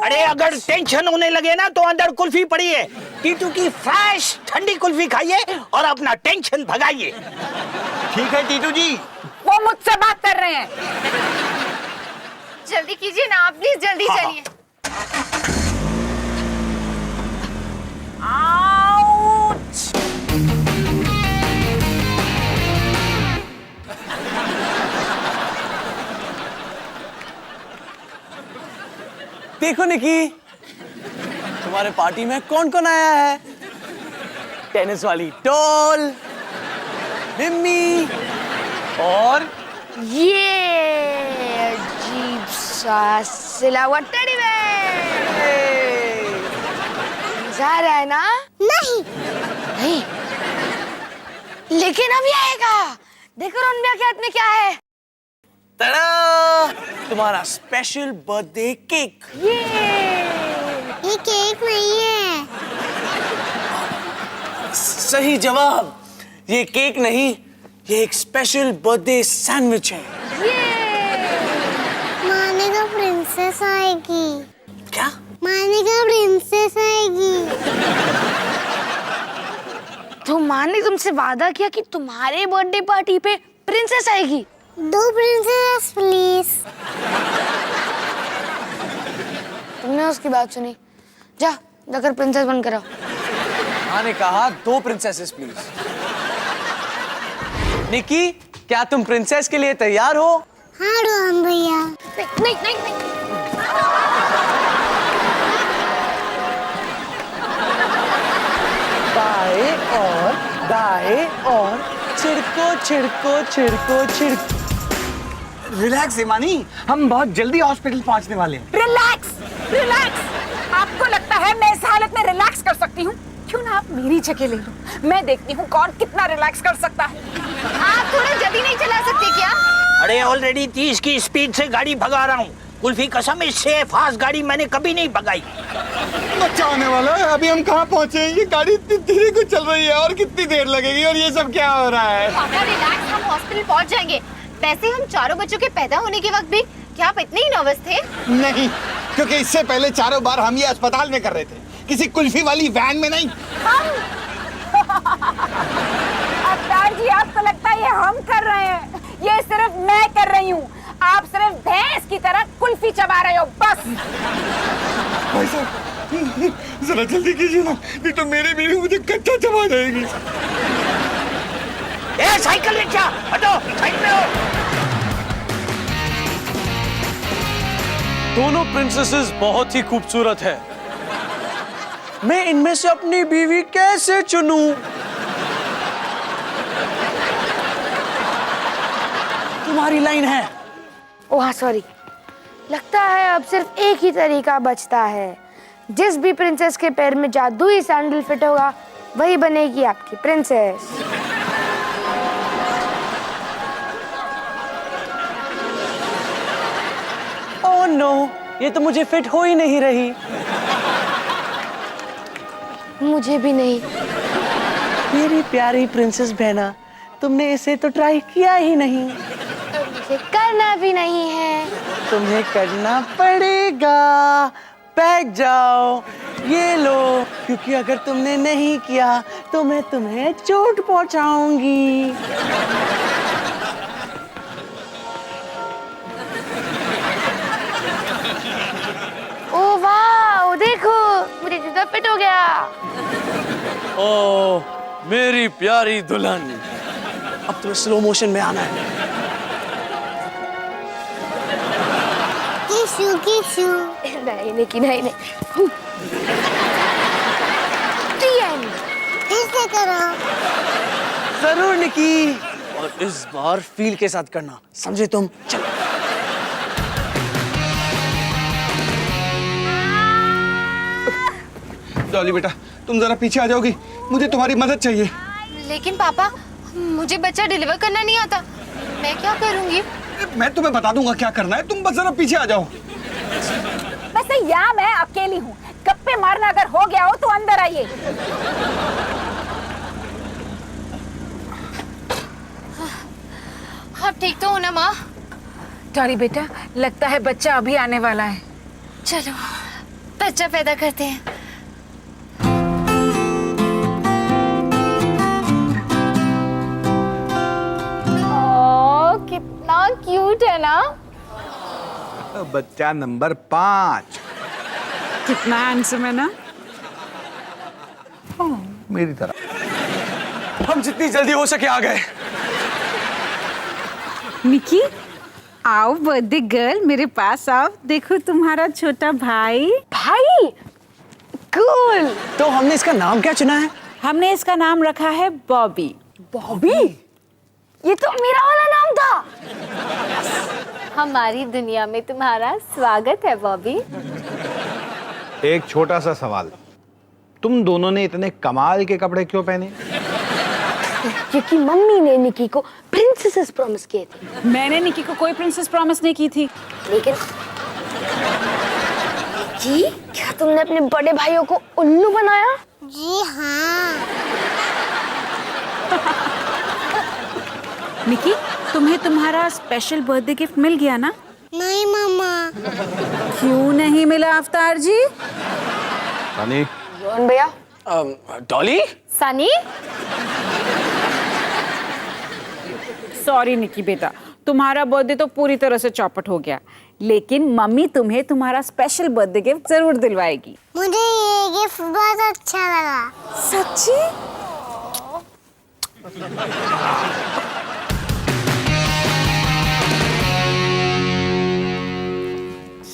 अरे अगर टेंशन होने लगे ना तो अंदर कुल्फी पड़ी है। टीटू की फ्रेश ठंडी कुल्फी खाइए और अपना टेंशन भगाइए। ठीक है टीटू जी।
वो मुझसे बात कर रहे हैं।
जल्दी कीजिए ना आप, प्लीज जल्दी चलिए।
देखो निकी, तुम्हारे पार्टी में कौन कौन आया है? टेनिस वाली डॉल, मिम्मी और
ये अजीब सा सिला हुआ टेडी बेयर। मजा रहा है ना? नहीं नहीं, लेकिन अभी आएगा। देखो रोहन भैया के हाथ में क्या है।
तड़ा! तुम्हारा स्पेशल बर्थडे केक।
ये केक नहीं है।
सही जवाब। ये केक नहीं, ये एक स्पेशल बर्थडे सैंडविच है।
माने का प्रिंसेस आएगी।
क्या?
माने का प्रिंसेस आएगी।
तो माँ ने तुमसे वादा किया कि तुम्हारे बर्थडे पार्टी पे प्रिंसेस आएगी।
2 प्रिंसेस प्लीज।
तुमने उसकी बात सुनी? जा जाकर प्रिंसेस बनकर आओ।
माँ ने कहा 2 प्रिंसेसेस प्लीज। निकी, क्या तुम प्रिंसेस के लिए तैयार हो?
हाँ रोहन भैया।
नहीं नहीं नहीं,
दाएं और छिड़को छिड़को छिड़को छिड़को।
रिलैक्स हिमानी, हम बहुत जल्दी हॉस्पिटल पहुंचने वाले हैं।
Relax relax. आपको लगता है मैं इस हालत में रिलैक्स कर सकती हूँ? क्यों ना आप मेरी जगह ले लो, मैं देखती हूँ कौन कितना रिलैक्स कर सकता है।
आप थोड़ा जल्दी नहीं चला सकते क्या?
अरे ऑलरेडी 30 की स्पीड से गाड़ी भगा रहा हूँ। कुल्फी कसम, इससे फास्ट गाड़ी मैंने कभी नहीं भगाई।
बच्चा आने वाला है, अभी हम कहाँ पहुँचे? ये गाड़ी इतनी धीरे को चल रही है और कितनी देर लगेगी, और ये सब क्या हो रहा है?
पापा रिलैक्स, हम हॉस्पिटल पहुंच जाएंगे। वैसे हम चारों बच्चों के पैदा होने के वक्त भी क्या आप इतने ही नर्वस थे?
नहीं, क्योंकि इससे पहले चारों बार हम ये अस्पताल में कर रहे थे, किसी कुल्फी वाली वैन में नहीं।
अवतार जी, आपको लगता है ये हम कर रहे हैं? ये सिर्फ मैं कर रही हूँ, आप सिर्फ भैंस की तरह कुल्फी चबा रहे हो बस।
भाई साहब, जरा जल्दी कीजिए ना, नहीं तो मेरी बीवी मुझे कच्चा चबा जाएगी।
ए साइकिल रिक्शा हटो, साइड में हो।
दोनों प्रिंसेसेस बहुत ही खूबसूरत है। मैं इनमें से अपनी बीवी कैसे चुनूं? तुम्हारी लाइन है।
ओह हाँ, सॉरी। लगता है अब सिर्फ एक ही तरीका बचता है। जिस भी प्रिंसेस के पैर में जादुई सैंडल फिट होगा, वही बनेगी आपकी प्रिंसेस।
ओह नो, ये तो मुझे फिट हो ही नहीं रही।
मुझे भी नहीं।
मेरी प्यारी प्रिंसेस बहना, तुमने इसे तो ट्राई किया ही नहीं।
मुझे करना भी नहीं है।
तुम्हें करना पड़ेगा। बैठ जाओ, ये लो, क्योंकि अगर तुमने नहीं किया तो मैं तुम्हें चोट पहुंचाऊंगी।
ओह वाह, देखो मुझे जूता फिट हो गया।
ओह मेरी प्यारी दुल्हन, अब तुम्हें स्लो मोशन में आना है।
नहीं निकी, नहीं नहीं।
जरूर निकी, और इस बार फील के साथ करना, समझे तुम? चलो।
डॉली बेटा, तुम जरा पीछे आ जाओगी, मुझे तुम्हारी मदद चाहिए।
लेकिन पापा, मुझे बच्चा डिलीवर करना नहीं आता, मैं क्या करूंगी?
मैं तुम्हें बता दूंगा क्या करना है, तुम बस जरा पीछे आ जाओ।
वैसे यहाँ मैं अकेली हूँ, गप्पे मारना अगर हो गया हो तो अंदर आइए।
आप ठीक तो हो ना माँ?
डॉली बेटा, लगता है बच्चा अभी आने वाला है।
चलो बच्चा पैदा करते हैं। कितना क्यूट है ना?
बच्चा नंबर 5।
कितना हैंडसम है ना?
मेरी तरह।
हम जितनी जल्दी हो सके आ गए।
निकी, आओ बर्थडे गर्ल, मेरे पास आओ। देखो तुम्हारा छोटा भाई।
भाई कूल।
तो हमने इसका नाम क्या चुना है?
हमने इसका नाम रखा है बॉबी।
बॉबी? ये तो मेरा वाला नाम था।
हमारी दुनिया में तुम्हारा स्वागत है बॉबी।
एक छोटा सा सवाल, तुम दोनों ने इतने कमाल के कपड़े क्यों पहने?
क्योंकि मम्मी ने निकी को प्रिंसेस प्रॉमिस किए थे।
मैंने निकी को कोई प्रिंसेस प्रॉमिस नहीं की थी।
लेकिन जी, क्या तुमने अपने बड़े भाइयों को उल्लू बनाया?
जी हाँ।
निकी, तुम्हें तुम्हारा स्पेशल बर्थडे गिफ्ट मिल गया ना?
नहीं मामा।
क्यों नहीं मिला अवतार जी?
सनी,
रोहन भैया।
डॉली?
सनी?
सॉरी निकी बेटा, तुम्हारा बर्थडे तो पूरी तरह से चौपट हो गया, लेकिन मम्मी तुम्हें तुम्हारा स्पेशल बर्थडे गिफ्ट जरूर दिलवाएगी।
मुझे ये गिफ्ट बहुत अच्छा लगा।
सच्ची?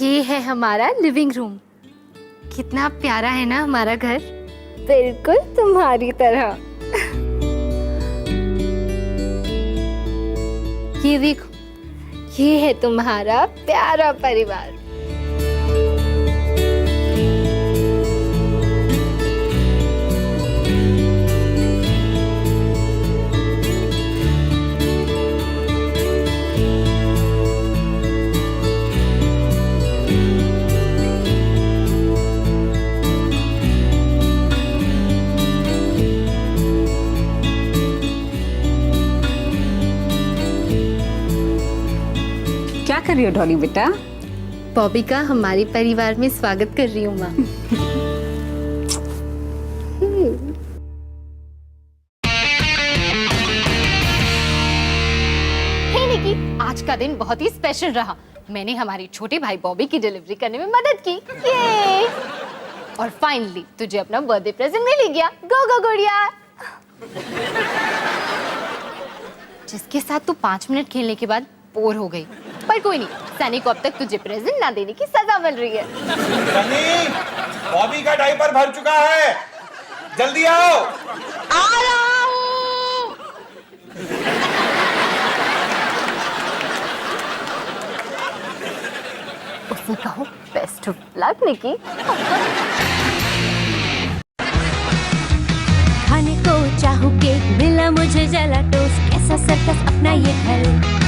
ये है हमारा लिविंग रूम। कितना प्यारा है ना हमारा घर, बिल्कुल तुम्हारी तरह। ये देखो, ये है तुम्हारा प्यारा परिवार।
क्या कर रही हो डॉली बेटा?
बॉबी का हमारे परिवार में स्वागत कर रही हूँ माँ। हे निकी, आज का दिन बहुत ही स्पेशल रहा। मैंने हमारे छोटे भाई बॉबी की डिलीवरी करने में मदद की। ये और फाइनली तुझे अपना बर्थडे प्रेजेंट मिल ही गया। गो गो गुड़िया। जिसके साथ तू 5 मिनट खेलने के बाद बोर हो गई, पर कोई नहीं, सनी को अब तक तुझे प्रेजेंट ना देने की सजा मिल रही है।
सनी, बॉबी का डायपर भर चुका है, जल्दी आओ।
आ रहा हूँ। उसने कहो बेस्ट ऑफ लक निकी।
खाने को चाहूँ केक, मिला मुझे जला टोस्ट, कैसा सर्कस अपना ये घर।